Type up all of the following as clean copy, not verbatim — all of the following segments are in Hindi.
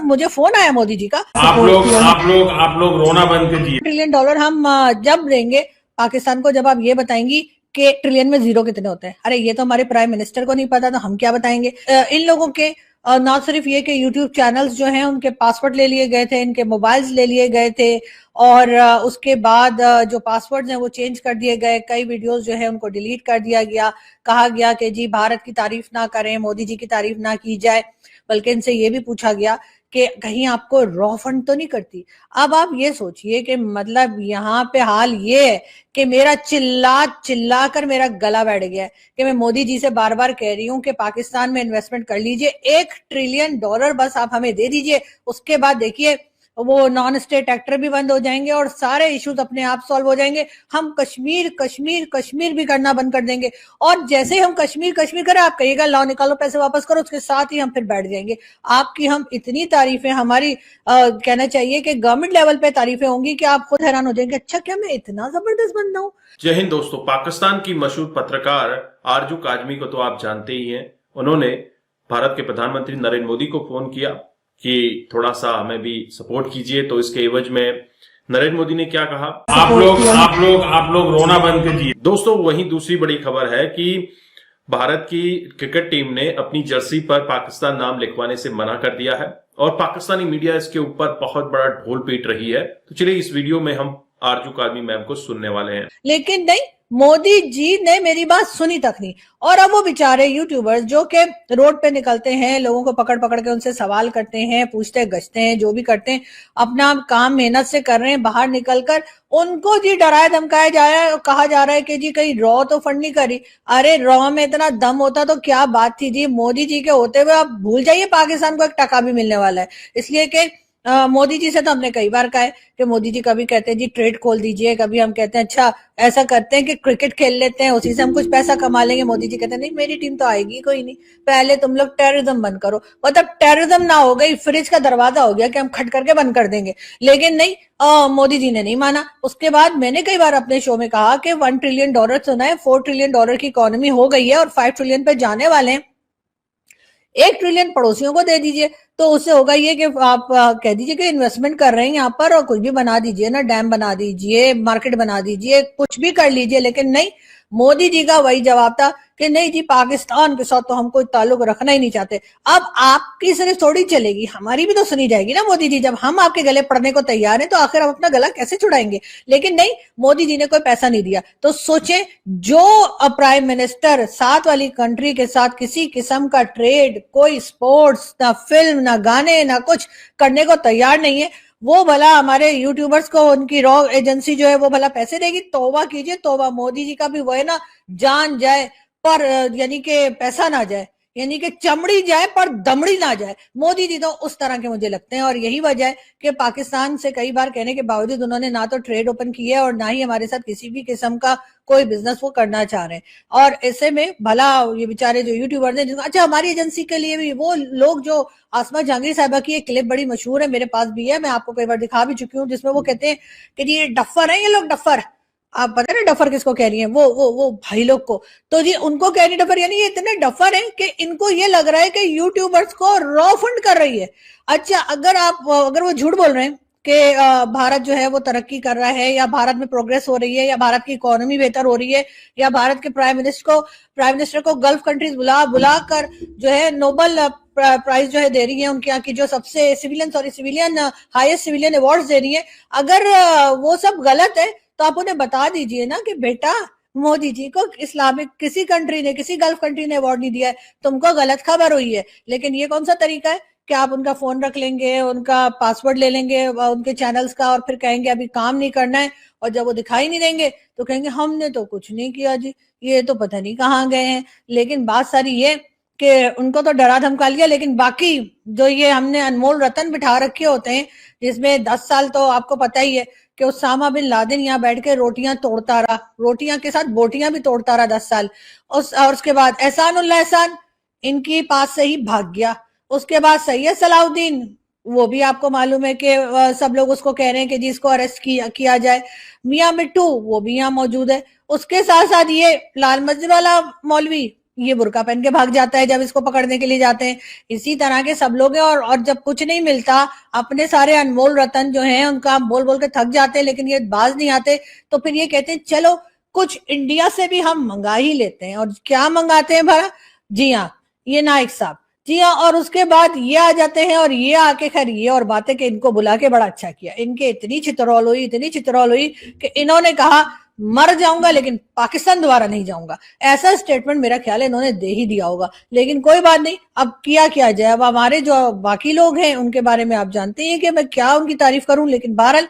मुझे फोन आया मोदी जी का, आप लोग रोना बंद कीजिए। $1 ट्रिलियन हम जब देंगे पाकिस्तान को, जब आप ये बताएंगी कि ट्रिलियन में जीरो कितने होते हैं। अरे ये तो हमारे प्राइम मिनिस्टर को नहीं पता, तो हम क्या बताएंगे। इन लोगों के ना सिर्फ ये कि यूट्यूब चैनल्स जो हैं उनके पासवर्ड ले लिए गए थे, इनके मोबाइल्स ले लिए गए थे, और उसके बाद जो पासवर्ड्स हैं वो चेंज कर दिए गए, कई वीडियोस जो है उनको डिलीट कर दिया गया, कहा गया कि जी भारत की तारीफ ना करें, मोदी जी की तारीफ ना की जाए, बल्कि इनसे ये भी पूछा गया कि कहीं आपको रॉ फंड तो नहीं करती। अब आप ये सोचिए कि मतलब यहाँ पे हाल ये है कि मेरा चिल्ला चिल्ला कर मेरा गला बैठ गया है कि मैं मोदी जी से बार बार कह रही हूँ कि पाकिस्तान में इन्वेस्टमेंट कर लीजिए, $1 ट्रिलियन बस आप हमें दे दीजिए, उसके बाद देखिए वो नॉन स्टेट एक्टर भी बंद हो जाएंगे और सारे इश्यूज अपने आप सॉल्व हो जाएंगे। हम कश्मीर कश्मीर कश्मीर भी करना बंद कर देंगे, और जैसे ही हम कश्मीर कश्मीर करें आप कहिएगा लाओ निकालो पैसे वापस करो, उसके साथ ही हम फिर बैठ जाएंगे। आपकी हम इतनी तारीफें, हमारी कहना चाहिए कि गवर्नमेंट लेवल पे तारीफें होंगी कि आप खुद हैरान हो जाएंगे, अच्छा क्या मैं इतना जबरदस्त बंदा हूँ। जय हिंद दोस्तों। पाकिस्तान की मशहूर पत्रकार आरजू काजमी को तो आप जानते ही हैं। उन्होंने भारत के प्रधानमंत्री नरेंद्र मोदी को फोन किया कि थोड़ा सा हमें भी सपोर्ट कीजिए, तो इसके एवज में नरेंद्र मोदी ने क्या कहा, आप लोग रोना बंद कीजिए। दोस्तों वहीं दूसरी बड़ी खबर है कि भारत की क्रिकेट टीम ने अपनी जर्सी पर पाकिस्तान नाम लिखवाने से मना कर दिया है और पाकिस्तानी मीडिया इसके ऊपर बहुत बड़ा ढोल पीट रही है। तो चलिए इस वीडियो में हम आरजू काजमी मैम को सुनने वाले हैं। लेकिन नहीं, मोदी जी ने मेरी बात सुनी तक नहीं। और अब वो बेचारे यूट्यूबर्स जो कि रोड पे निकलते हैं, लोगों को पकड़ पकड़ के उनसे सवाल करते हैं, पूछते गश्ते हैं, जो भी करते हैं, अपना काम मेहनत से कर रहे हैं, बाहर निकलकर उनको जी डराया धमकाया जा रहा है, कहा जा रहा है कि जी कहीं रॉ तो फंड नहीं करी। अरे रॉ में इतना दम होता तो क्या बात थी जी, मोदी जी के होते हुए आप भूल जाइए पाकिस्तान को एक टका भी मिलने वाला है। इसलिए कि मोदी जी से तो हमने कई बार कहा है कि मोदी जी कभी कहते हैं जी ट्रेड खोल दीजिए, कभी हम कहते हैं अच्छा ऐसा करते हैं कि क्रिकेट खेल लेते हैं, उसी से हम कुछ पैसा कमा लेंगे। मोदी जी कहते हैं नहीं मेरी टीम तो आएगी कोई नहीं, पहले तुम लोग टेररिज्म बंद करो। मतलब टेररिज्म ना हो गई, फ्रिज का दरवाजा हो गया कि हम खट करके बंद कर देंगे। लेकिन नहीं, मोदी जी ने नहीं माना। उसके बाद मैंने कई बार अपने शो में कहा कि $1 ट्रिलियन सुना है, $4 ट्रिलियन की इकोनॉमी हो गई है और 5 ट्रिलियन पे जाने वाले हैं। 1 ट्रिलियन पड़ोसियों को दे दीजिए, तो उससे होगा ये कि आप कह दीजिए कि इन्वेस्टमेंट कर रहे हैं यहाँ पर, और कुछ भी बना दीजिए ना, डैम बना दीजिए, मार्केट बना दीजिए, कुछ भी कर लीजिए। लेकिन नहीं, मोदी जी का वही जवाब था कि नहीं जी पाकिस्तान के साथ तो हम कोई ताल्लुक रखना ही नहीं चाहते। अब आपकी सिर्फ थोड़ी चलेगी, हमारी भी तो सुनी जाएगी ना मोदी जी। जब हम आपके गले पड़ने को तैयार हैं तो आखिर हम अपना गला कैसे छुड़ाएंगे। लेकिन नहीं, मोदी जी ने कोई पैसा नहीं दिया। तो सोचें, जो प्राइम मिनिस्टर साथ वाली कंट्री के साथ किसी किस्म का ट्रेड, कोई स्पोर्ट्स, ना फिल्म, ना गाने, ना कुछ करने को तैयार नहीं है, वो भला हमारे यूट्यूबर्स को उनकी रॉ एजेंसी जो है वो भला पैसे देगी। तौबा कीजिए तौबा। मोदी जी का भी वो है ना, जान जाए पर यानी कि पैसा ना जाए, यानी कि चमड़ी जाए पर दमड़ी ना जाए। मोदी जी तो उस तरह के मुझे लगते हैं, और यही वजह है कि पाकिस्तान से कई बार कहने के बावजूद उन्होंने ना तो ट्रेड ओपन किया है और ना ही हमारे साथ किसी भी किस्म का कोई बिजनेस वो करना चाह रहे हैं। और ऐसे में भला ये बेचारे जो यूट्यूबर्स हैं, अच्छा हमारी एजेंसी के लिए भी वो लोग जो आसमा जहांगीर साहबा की एक क्लिप बड़ी मशहूर है, मेरे पास भी है, मैं आपको कई बार दिखा भी चुकी हूँ, जिसमें वो कहते हैं कि जी ये डफर है, ये लोग डफर। आप पता ना डफर किसको कह रही हैं, वो भाई लोग को। तो जी उनको कह रही डफर, यानी ये इतने डफर हैं कि इनको ये लग रहा है कि यूट्यूबर्स को रॉ फंड कर रही है। अच्छा अगर वो झूठ बोल रहे हैं कि भारत जो है वो तरक्की कर रहा है, या भारत में प्रोग्रेस हो रही है, या भारत की इकोनॉमी बेहतर हो रही है, या भारत के प्राइम मिनिस्टर को गल्फ कंट्रीज बुला कर जो है नोबेल प्राइज जो है दे रही है, उनके यहाँ की जो सबसे सिविलियन हाईएस्ट सिविलियन अवार्ड दे रही है, अगर वो सब गलत है तो आप उन्हें बता दीजिए ना कि बेटा मोदी जी को इस्लामिक किसी कंट्री ने, किसी गल्फ कंट्री ने अवार्ड नहीं दिया है, तुमको गलत खबर हुई है। लेकिन ये कौन सा तरीका है कि आप उनका फोन रख लेंगे, उनका पासवर्ड ले लेंगे उनके चैनल्स का, और फिर कहेंगे अभी काम नहीं करना है, और जब वो दिखाई नहीं देंगे तो कहेंगे हमने तो कुछ नहीं किया जी, ये तो पता नहीं कहाँ गए हैं। लेकिन बात सारी ये कि उनको तो डरा धमका लिया, लेकिन बाकी जो ये हमने अनमोल रतन बिठा रखे होते हैं, जिसमें 10 साल तो आपको पता ही है कि उसामा बिन लादेन यहाँ बैठ के रोटियां तोड़ता रहा, रोटियां के साथ बोटियां भी तोड़ता रहा 10 साल। और उसके बाद एहसानुल्लाह एहसान इनकी पास से ही भाग गया। उसके बाद सैयद सलाउद्दीन, वो भी आपको मालूम है कि सब लोग उसको कह रहे हैं कि जी इसको अरेस्ट किया जाए। मियां मिट्टू वो भी यहाँ मौजूद है। उसके साथ साथ ये लाल मस्जिद वाला मौलवी, ये बुर्का पहन के भाग जाता है जब इसको पकड़ने के लिए जाते हैं। इसी तरह के सब लोग हैं। और जब कुछ नहीं मिलता, अपने सारे अनमोल रतन जो हैं उनका बोल बोल के थक जाते हैं, लेकिन ये बाज नहीं आते, तो फिर ये कहते हैं चलो कुछ इंडिया से भी हम मंगा ही लेते हैं। और क्या मंगाते हैं भला? जी हाँ, ये नाइक साहब। जी हाँ, और उसके बाद ये आ जाते हैं और ये आके खैर ये और बातें कि इनको बुला के बड़ा अच्छा किया। इनके इतनी चित्रौल हुई कि इन्होंने कहा मर जाऊंगा लेकिन पाकिस्तान दोबारा नहीं जाऊंगा। ऐसा स्टेटमेंट मेरा ख्याल है इन्होंने दे ही दिया होगा। लेकिन कोई बात नहीं, अब किया जाए। अब हमारे जो बाकी लोग हैं उनके बारे में आप जानते हैं कि मैं क्या उनकी तारीफ करूं। लेकिन बहरहाल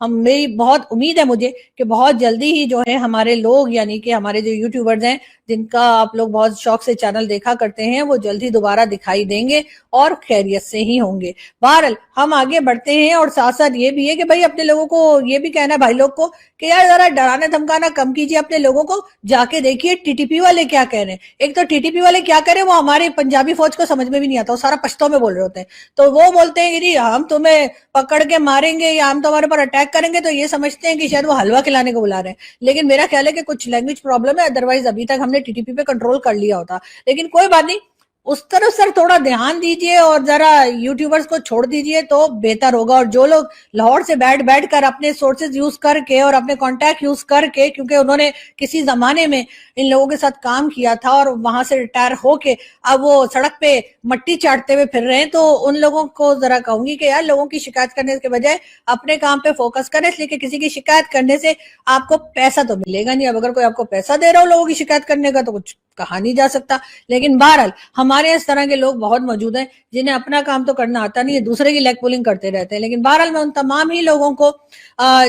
मेरी बहुत उम्मीद है मुझे कि बहुत जल्दी ही जो है हमारे लोग, यानी कि हमारे जो यूट्यूबर्स हैं जिनका आप लोग बहुत शौक से चैनल देखा करते हैं, वो जल्दी दोबारा दिखाई देंगे और खैरियत से ही होंगे। बहरहाल हम आगे बढ़ते हैं। और साथ साथ ये भी है कि भाई अपने लोगों को ये भी कहना है भाई लोग को कि यार जरा डराना धमकाना कम कीजिए अपने लोगों को। जाके देखिए टीटीपी वाले क्या कह रहे हैं। एक तो टीटीपी वाले क्या कह रहे हैं, वो हमारे पंजाबी फौज को समझ में भी नहीं आता, वो सारा पश्तो में बोल रहे होते हैं। तो वो बोलते हैं कि जी हम तुम्हें पकड़ के मारेंगे या हम तुम्हारे पर अटैक करेंगे, तो ये समझते हैं कि शायद वो हलवा खिलाने को बुला रहे हैं। लेकिन मेरा ख्याल है कि कुछ लैंग्वेज प्रॉब्लम है, अदरवाइज अभी तक हमने टीटीपी पे कंट्रोल कर लिया होता। लेकिन कोई बात नहीं, उस तरफ सर थोड़ा ध्यान दीजिए और जरा यूट्यूबर्स को छोड़ दीजिए तो बेहतर होगा। और जो लोग लाहौर से बैठ कर अपने सोर्सेज यूज करके और अपने कॉन्टैक्ट यूज करके, क्योंकि उन्होंने किसी जमाने में इन लोगों के साथ काम किया था और वहां से रिटायर होके अब वो सड़क पे मट्टी चाटते हुए फिर रहे हैं, तो उन लोगों को जरा कहूंगी कि यार लोगों की शिकायत करने के बजाय अपने काम पे फोकस करें। इसलिए कि किसी की शिकायत करने से आपको पैसा तो मिलेगा नहीं। अब अगर कोई आपको पैसा दे रहा हो लोगों की शिकायत करने का तो कुछ कहा नहीं जा सकता। लेकिन बहरहाल हमारे इस तरह के लोग बहुत मौजूद हैं जिन्हें अपना काम तो करना आता नहीं है, दूसरे की लेग पुलिंग करते रहते हैं। लेकिन बहरहाल मैं उन तमाम ही लोगों को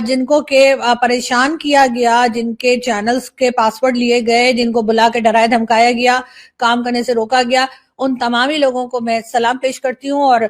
जिनको के परेशान किया गया, जिनके चैनल्स के पासवर्ड लिए गए, जिनको बुला के डराया धमकाया गया, काम करने से रोका गया, उन तमामी लोगों को मैं सलाम पेश करती हूँ। और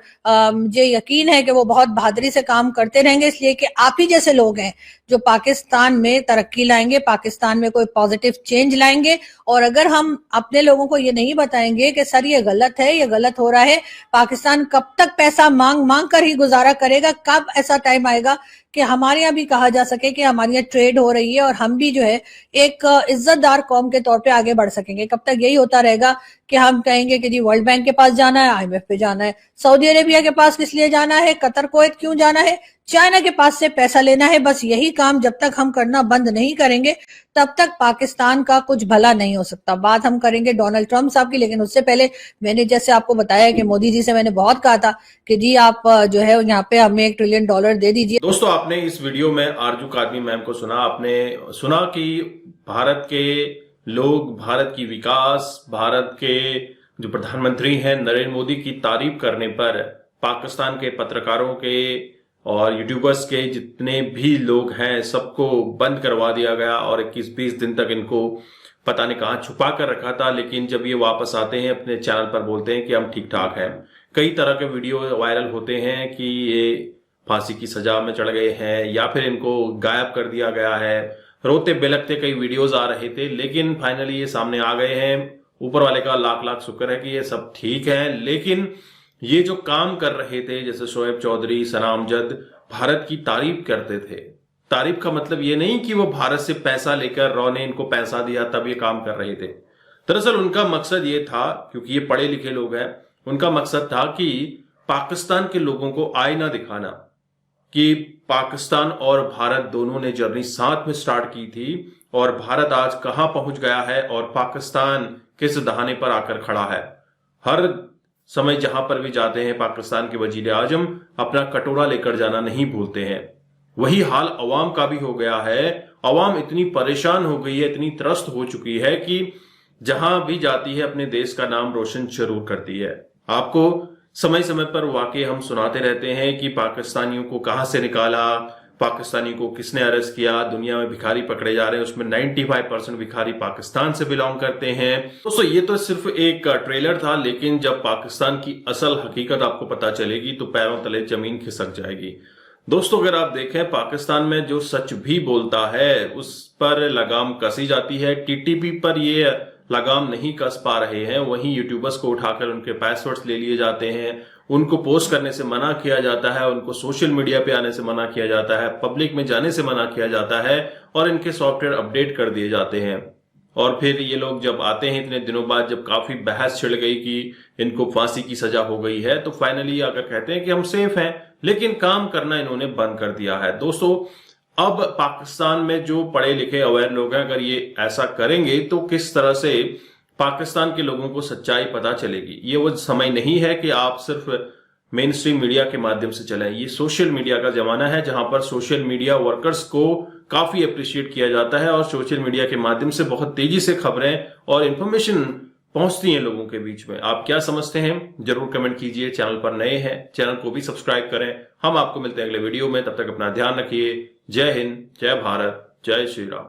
मुझे यकीन है कि वो बहुत बहादुरी से काम करते रहेंगे, इसलिए कि आप ही जैसे लोग हैं जो पाकिस्तान में तरक्की लाएंगे, पाकिस्तान में कोई पॉजिटिव चेंज लाएंगे। और अगर हम अपने लोगों को ये नहीं बताएंगे कि सर ये गलत है, ये गलत हो रहा है, पाकिस्तान कब तक पैसा मांग मांग कर ही गुजारा करेगा, कब ऐसा टाइम आएगा कि हमारे यहाँ भी कहा जा सके कि हमारे यहाँ ट्रेड हो रही है और हम भी जो है एक इज्जतदार कौम के तौर पे आगे बढ़ सकेंगे। कब तक यही होता रहेगा कि हम कहेंगे कि जी वर्ल्ड बैंक के पास जाना है, IMF पे जाना है, सऊदी अरेबिया के पास किस लिए जाना है, कतर कुवैत क्यों जाना है, चाइना के पास से पैसा लेना है। बस यही काम जब तक हम करना बंद नहीं करेंगे तब तक पाकिस्तान का कुछ भला नहीं हो सकता। बात हम करेंगे डोनाल्ड ट्रंप साहब की, लेकिन उससे पहले मैंने जैसे आपको बताया कि मोदी जी से मैंने बहुत कहा था कि जी आप जो है यहाँ पे हमें $1 ट्रिलियन दे दीजिए। दोस्तों, आपने इस वीडियो में आरजू काजमी मैम को सुना। आपने सुना कि भारत के लोग, भारत की विकास, भारत के जो प्रधानमंत्री हैं नरेंद्र मोदी की तारीफ करने पर पाकिस्तान के पत्रकारों के और यूट्यूबर्स के जितने भी लोग हैं सबको बंद करवा दिया गया और 21-20 दिन तक इनको पता नहीं कहां छुपा कर रखा था। लेकिन जब ये वापस आते हैं अपने चैनल पर बोलते हैं कि हम ठीक ठाक हैं। कई तरह के वीडियो वायरल होते हैं कि ये फांसी की सजा में चढ़ गए हैं या फिर इनको गायब कर दिया गया है। रोते बिलखते कई वीडियोज आ रहे थे, लेकिन फाइनली ये सामने आ गए हैं। ऊपर वाले का लाख लाख शुक्र है कि ये सब ठीक है। लेकिन ये जो काम कर रहे थे, जैसे शोएब चौधरी, सना अमजद, भारत की तारीफ करते थे। तारीफ का मतलब ये नहीं कि वो भारत से पैसा लेकर रॉ ने इनको पैसा दिया तब ये काम कर रहे थे। दरअसल उनका मकसद ये था, क्योंकि ये पढ़े लिखे लोग हैं, उनका मकसद था कि पाकिस्तान के लोगों को आईना दिखाना कि पाकिस्तान और भारत दोनों ने जर्नी साथ में स्टार्ट की थी और भारत आज कहां पहुंच गया है और पाकिस्तान किस दहाने पर आकर खड़ा है। हर समय जहां पर भी जाते हैं पाकिस्तान के वजीर आजम अपना कटोरा लेकर जाना नहीं भूलते हैं। वही हाल अवाम का भी हो गया है। अवाम इतनी परेशान हो गई है, इतनी त्रस्त हो चुकी है कि जहां भी जाती है अपने देश का नाम रोशन जरूर करती है। आपको समय समय पर वाकई हम सुनाते रहते हैं कि पाकिस्तानियों को कहां से निकाला, पाकिस्तानी को किसने अरेस्ट किया, दुनिया में भिखारी पकड़े जा रहे हैं, उसमें 95% भिखारी पाकिस्तान से बिलोंग करते हैं। दोस्तों, ये तो सिर्फ एक ट्रेलर था, लेकिन जब पाकिस्तान की असल हकीकत आपको पता चलेगी तो पैरों तले जमीन खिसक जाएगी। दोस्तों, अगर आप देखें पाकिस्तान में जो सच भी बोलता है उस पर लगाम कसी जाती है। टीटीपी पर ये लगाम नहीं कस पा रहे हैं, वहीं यूट्यूबर्स को उठाकर उनके पासवर्ड्स ले लिए जाते हैं, उनको पोस्ट करने से मना किया जाता है, उनको सोशल मीडिया पे आने से मना किया जाता है, पब्लिक में जाने से मना किया जाता है और इनके सॉफ्टवेयर अपडेट कर दिए जाते हैं। और फिर ये लोग जब आते हैं इतने दिनों बाद, जब काफी बहस छिड़ गई कि इनको फांसी की सजा हो गई है, तो फाइनली आकर कहते हैं कि हम सेफ हैं, लेकिन काम करना इन्होंने बंद कर दिया है। दोस्तों, अब पाकिस्तान में जो पढ़े लिखे अवेयर लोग हैं, अगर ये ऐसा करेंगे तो किस तरह से पाकिस्तान के लोगों को सच्चाई पता चलेगी। ये वो समय नहीं है कि आप सिर्फ मेन स्ट्रीम मीडिया के माध्यम से चलें। ये सोशल मीडिया का जमाना है, जहां पर सोशल मीडिया वर्कर्स को काफी अप्रिशिएट किया जाता है और सोशल मीडिया के माध्यम से बहुत तेजी से खबरें और इंफॉर्मेशन पहुंचती हैं लोगों के बीच में। आप क्या समझते हैं, जरूर कमेंट कीजिए। चैनल पर नए हैं, चैनल को भी सब्सक्राइब करें। हम आपको मिलते हैं अगले वीडियो में, तब तक अपना ध्यान रखिए। जय हिंद, जय भारत, जय श्री राम।